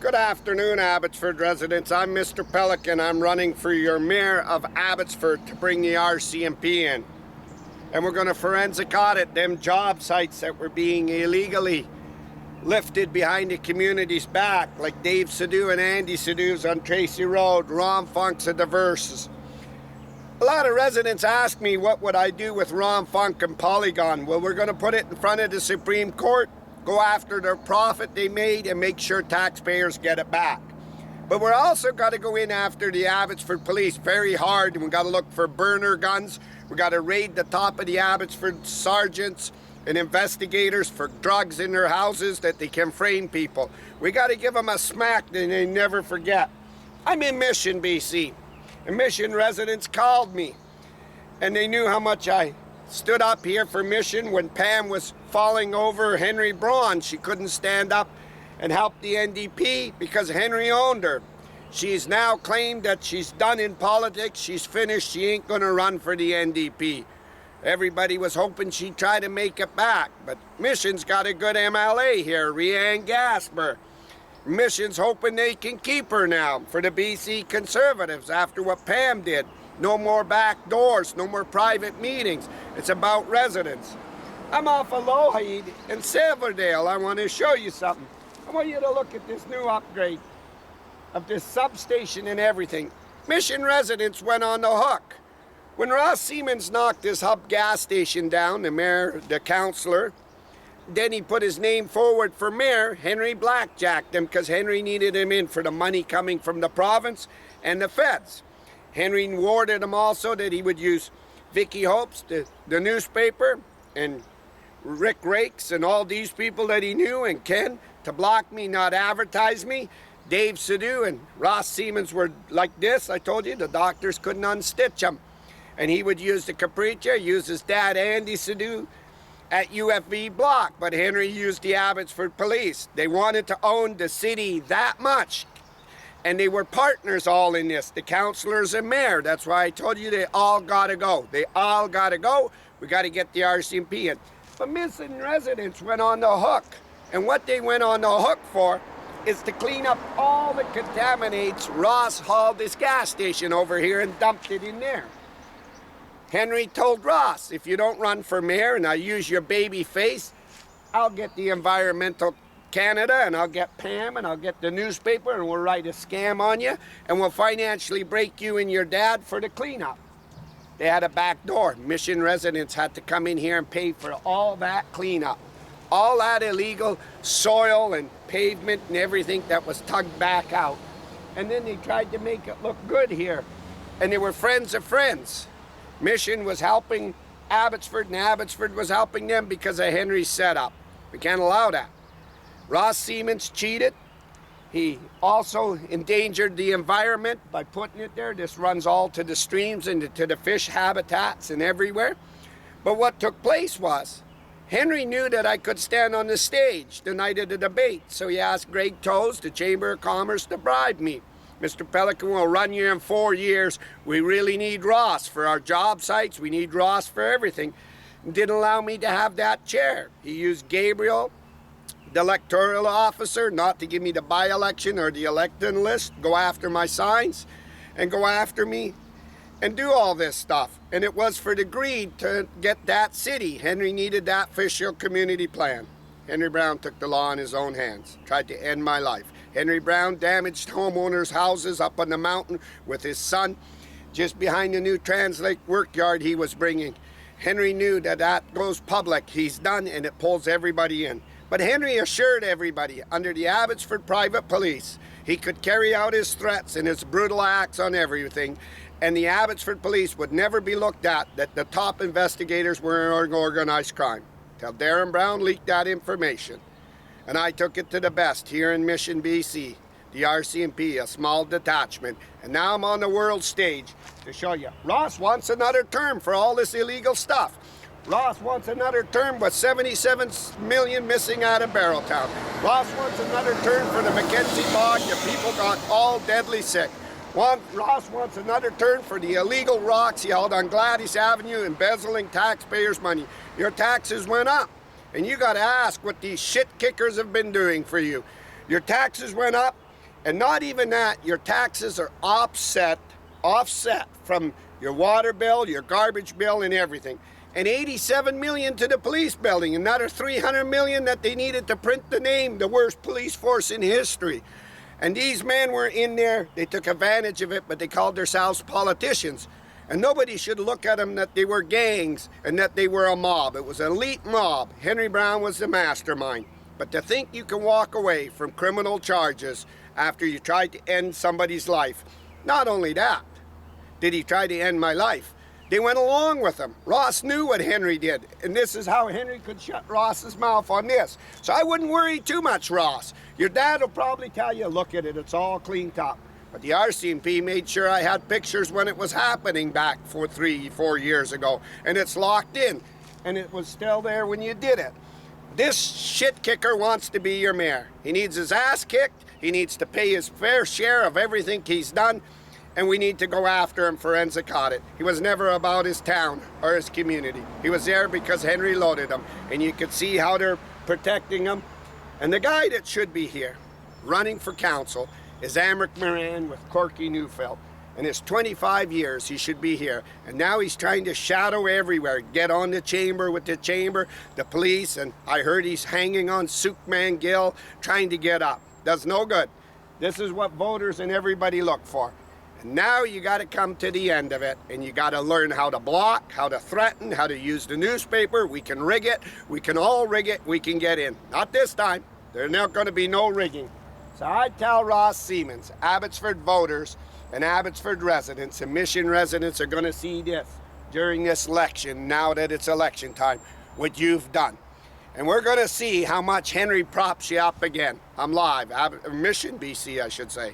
Good afternoon, Abbotsford residents. I'm Mr. Pelican. I'm running for your mayor of Abbotsford to bring the RCMP in. And we're going to forensic audit them job sites that were being illegally lifted behind the community's back, like Dave Sidhu and Andy Sidhu's on Tracy Road, Ron Funk's at the Verses. A lot of residents ask me what would I do with Ron Funk and Polygon. Well, we're going to put it in front of the Supreme Court, go after their profit they made and make sure taxpayers get it back. But we're also got to go in after the Abbotsford police very hard, and we got to look for burner guns. We got to raid the top of the Abbotsford sergeants and investigators for drugs in their houses that they can frame people. We got to give them a smack that they never forget. I'm in Mission, BC, and Mission residents called me, and they knew how much I stood up here for Mission when Pam was falling over Henry Braun. She couldn't stand up and help the NDP because Henry owned her. She's now claimed that she's done in politics. She's finished. She ain't going to run for the NDP. Everybody was hoping she'd try to make it back, but Mission's got a good MLA here, Rhiannon Gasper. Mission's hoping they can keep her now for the BC Conservatives after what Pam did. No more back doors, no more private meetings. It's about residents. I'm off of Lougheed in Silverdale. I want to show you something. I want you to look at this new upgrade of this substation and everything. Mission residents went on the hook. When Ross Siemens knocked this hub gas station down, the mayor, the councillor, then he put his name forward for mayor, Henry blackjacked him because Henry needed him in for the money coming from the province and the feds. Henry warded him also that he would use Vicky Hopes, the newspaper, and Rick Rakes and all these people that he knew, and Ken, to block me, not advertise me. Dave Sidhu and Ross Siemens were like this. I told you, the doctors couldn't unstitch him. And he would use the Capriccia, use his dad, Andy Sidhu, at UFV Block. But Henry used the Abbotsford police. They wanted to own the city that much. And they were partners all in this, the councillors and mayor. That's why I told you they all gotta go. They all gotta go. We gotta get the RCMP in. But missing residents went on the hook. And what they went on the hook for is to clean up all the contaminates. Ross hauled this gas station over here and dumped it in there. Henry told Ross, if you don't run for mayor and I use your baby face, I'll get the Environmental Canada and I'll get Pam and I'll get the newspaper and we'll write a scam on you and we'll financially break you and your dad for the cleanup. They had a back door. Mission residents had to come in here and pay for all that cleanup. All that illegal soil and pavement and everything that was tugged back out. And then they tried to make it look good here. And they were friends of friends. Mission was helping Abbotsford and Abbotsford was helping them because of Henry's setup. We can't allow that. Ross Siemens cheated. He also endangered the environment by putting it there. This runs all to the streams and to the fish habitats and everywhere. But what took place was, Henry knew that I could stand on the stage the night of the debate, so he asked Greg Toes, the Chamber of Commerce, to bribe me. Mr. Pelican will run you in 4 years. We really need Ross for our job sites. We need Ross for everything. Didn't allow me to have that chair. He used Gabriel, the electoral officer, not to give me the by-election or the election list, go after my signs and go after me and do all this stuff. And it was for the greed to get that city. Henry needed that official community plan. Henry Brown took the law in his own hands, tried to end my life. Henry Brown damaged homeowners' houses up on the mountain with his son just behind the new Translake workyard he was bringing. Henry knew that that goes public. He's done and it pulls everybody in. But Henry assured everybody under the Abbotsford Private Police he could carry out his threats and his brutal acts on everything, and the Abbotsford Police would never be looked at, that the top investigators were in organized crime. Till Darren Brown leaked that information. And I took it to the best here in Mission, BC, the RCMP, a small detachment. And now I'm on the world stage to show you. Ross wants another term for all this illegal stuff. Ross wants another term with 77 million missing out of Barreltown. Ross wants another term for the Mackenzie Bog. The people got all deadly sick. Ross wants another turn for the illegal rocks he held on Gladys Avenue, embezzling taxpayers' money. Your taxes went up, and you got to ask what these shit kickers have been doing for you. Your taxes went up, And not even that, your taxes are offset from your water bill, your garbage bill, and everything. And 87 million to the police building, another 300 million that they needed to print the name, the worst police force in history. And these men were in there, they took advantage of it, but they called themselves politicians. And nobody should look at them that they were gangs and that they were a mob. It was an elite mob. Henry Brown was the mastermind. But to think you can walk away from criminal charges after you tried to end somebody's life. Not only that, did he try to end my life, they went along with him. Ross knew what Henry did, and this is how Henry could shut Ross's mouth on this. So I wouldn't worry too much, Ross. Your dad will probably tell you, look at it, it's all cleaned up. But the RCMP made sure I had pictures when it was happening back 3-4 years ago, and it's locked in, and it was still there when you did it. This shit kicker wants to be your mayor. He needs his ass kicked. He needs to pay his fair share of everything he's done, and we need to go after him forensic audit. He was never about his town or his community. He was there because Henry loaded him, and you could see how they're protecting him. And the guy that should be here, running for council, is Amric Moran with Corky Neufeld. In his 25 years, he should be here. And now he's trying to shadow everywhere, get on the chamber with the chamber, the police, and I heard he's hanging on Sookman Gill, trying to get up. Does no good. This is what voters and everybody look for. And now you got to come to the end of it, and you got to learn how to block, how to threaten, how to use the newspaper. We can rig it. We can all rig it. We can get in. Not this time. There's not going to be no rigging. So I tell Ross Siemens, Abbotsford voters and Abbotsford residents and Mission residents are going to see this during this election, now that it's election time, what you've done. And we're going to see how much Henry props you up again. I'm live, Mission BC, I should say.